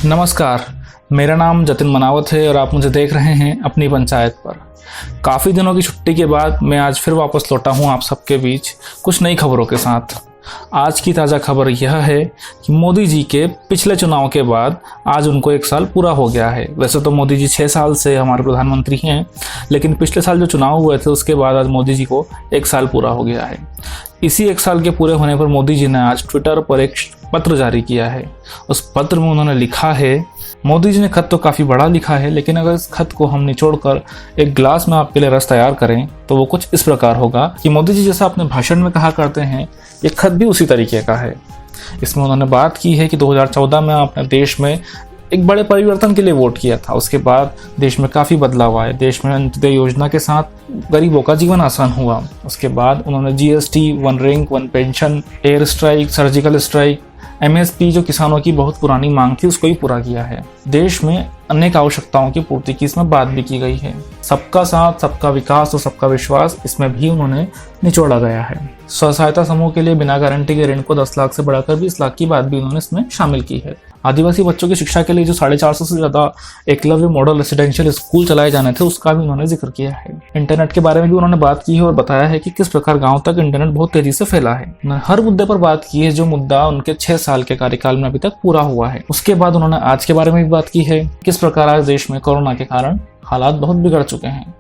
नमस्कार, मेरा नाम जतिन मनावत है और आप मुझे देख रहे हैं अपनी पंचायत पर। काफ़ी दिनों की छुट्टी के बाद मैं आज फिर वापस लौटा हूं आप सबके बीच कुछ नई खबरों के साथ। आज की ताज़ा खबर यह है कि मोदी जी के पिछले चुनाव के बाद आज उनको 1 साल पूरा हो गया है। वैसे तो मोदी जी 6 साल से हमारे प्रधानमंत्री हैं, लेकिन पिछले साल जो चुनाव हुए थे उसके बाद आज मोदी जी को 1 साल पूरा हो गया है। इसी 1 साल के पूरे होने पर मोदी जी ने आज ट्विटर पर एक पत्र जारी किया है। उस पत्र में उन्होंने लिखा है, मोदी जी ने खत तो काफ़ी बड़ा लिखा है, लेकिन अगर इस खत को हम निचोड़कर एक ग्लास में आपके लिए रस तैयार करें तो वो कुछ इस प्रकार होगा कि मोदी जी जैसा अपने भाषण में कहा करते हैं, ये खत भी उसी तरीके का है। इसमें उन्होंने बात की है कि 2014 में आपने देश में एक बड़े परिवर्तन के लिए वोट किया था। उसके बाद देश में काफ़ी बदलाव आए। देश में अंत्योदय योजना के साथ गरीबों का जीवन आसान हुआ। उसके बाद उन्होंने GST, one rank one pension, air strike, surgical strike, MSP जो किसानों की बहुत पुरानी मांग थी उसको ही पूरा किया है। देश में अनेक आवश्यकताओं की पूर्ति की इसमें बात भी की गई है। सबका साथ, सबका विकास और सबका विश्वास इसमें भी उन्होंने निचोड़ा गया है। स्व सहायता समूह के लिए बिना गारंटी के ऋण को 10 लाख से बढ़ाकर 20 लाख की बात भी उन्होंने इसमें शामिल की है। आदिवासी बच्चों की शिक्षा के लिए जो 450 से ज़्यादा एकलव्य मॉडल रेसिडेंशियल स्कूल चलाए जाने थे उसका भी उन्होंने जिक्र किया है। इंटरनेट के बारे में भी उन्होंने बात की है और बताया है कि किस प्रकार गाँव तक इंटरनेट बहुत तेजी से फैला है। उन्होंने हर मुद्दे पर बात की है जो मुद्दा उनके 6 साल के कार्यकाल में अभी तक पूरा हुआ है। उसके बाद उन्होंने आज के बारे में भी बात की है, किस प्रकार आज देश में कोरोना के कारण हालात बहुत बिगड़ चुके हैं।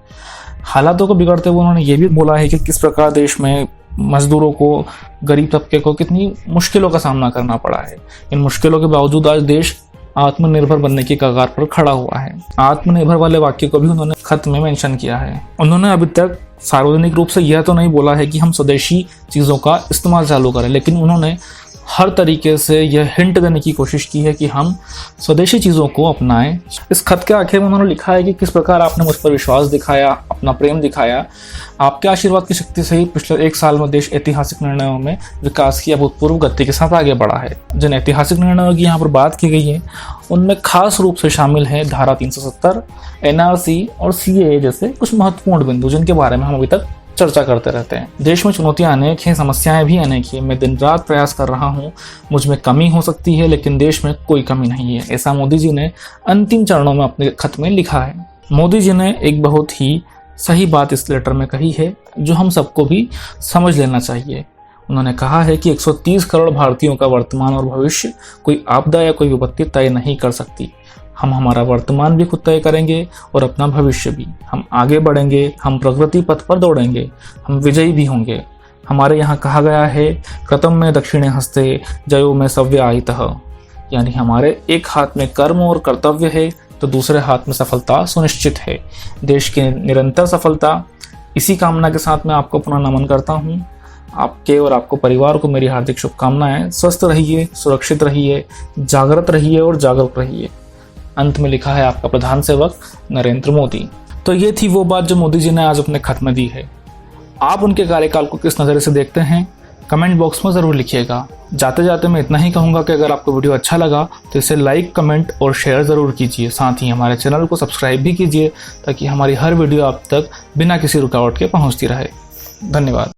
हालातों को बिगड़ते हुए उन्होंने ये भी बोला है कि किस प्रकार देश में मजदूरों को, गरीब तबके को कितनी मुश्किलों का सामना करना पड़ा है। इन मुश्किलों के बावजूद आज देश आत्मनिर्भर बनने की कगार पर खड़ा हुआ है। आत्मनिर्भर वाले वाक्य को भी उन्होंने खत में मेंशन किया है। उन्होंने अभी तक सार्वजनिक रूप से यह तो नहीं बोला है कि हम स्वदेशी चीज़ों का इस्तेमाल चालू करें, लेकिन उन्होंने हर तरीके से यह हिंट देने की कोशिश की है कि हम स्वदेशी चीज़ों को अपनाएं। इस खत के आखिर में उन्होंने लिखा है कि किस प्रकार आपने मुझ पर विश्वास दिखाया, अपना प्रेम दिखाया। आपके आशीर्वाद की शक्ति से ही पिछले 1 साल में देश ऐतिहासिक निर्णयों में विकास की अभूतपूर्व गति के साथ आगे बढ़ा है। जिन ऐतिहासिक निर्णयों की यहाँ पर बात की गई है उनमें खास रूप से शामिल है धारा 370, NRC और CAA जैसे कुछ महत्वपूर्ण बिंदु, जिनके बारे में हम अभी तक चर्चा करते रहते हैं। देश में चुनौतियां अनेक हैं, समस्याएं भी अनेक हैं। मैं दिन रात प्रयास कर रहा हूं, मुझ में कमी हो सकती है, लेकिन देश में कोई कमी नहीं है। ऐसा मोदी जी ने अंतिम चरणों में अपने खत में लिखा है। मोदी जी ने एक बहुत ही सही बात इस लेटर में कही है जो हम सबको भी समझ लेना चाहिए। उन्होंने कहा है कि 130 करोड़ भारतीयों का वर्तमान और भविष्य कोई आपदा या कोई विपत्ति तय नहीं कर सकती। हम हमारा वर्तमान भी खुद तय करेंगे और अपना भविष्य भी। हम आगे बढ़ेंगे, हम प्रगति पथ पर दौड़ेंगे, हम विजयी भी होंगे। हमारे यहाँ कहा गया है, कृतं में दक्षिणे हस्ते जयो में सव्य आयतः, यानी हमारे एक हाथ में कर्म और कर्तव्य है तो दूसरे हाथ में सफलता सुनिश्चित है। देश की निरंतर सफलता, इसी कामना के साथ मैं आपको पुनः नमन करता हूँ। आपके और आपको परिवार को मेरी हार्दिक शुभकामनाएं। स्वस्थ रहिए, सुरक्षित रहिए, जागृत रहिए और जागरूक रहिए। अंत में लिखा है आपका प्रधान सेवक नरेंद्र मोदी। तो ये थी वो बात जो मोदी जी ने आज अपने खत में दी है। आप उनके कार्यकाल को किस नज़र से देखते हैं, कमेंट बॉक्स में ज़रूर लिखिएगा। जाते जाते मैं इतना ही कहूँगा कि अगर आपको वीडियो अच्छा लगा तो इसे लाइक, कमेंट और शेयर ज़रूर कीजिए। साथ ही हमारे चैनल को सब्सक्राइब भी कीजिए ताकि हमारी हर वीडियो आप तक बिना किसी रुकावट के पहुँचती रहे। धन्यवाद।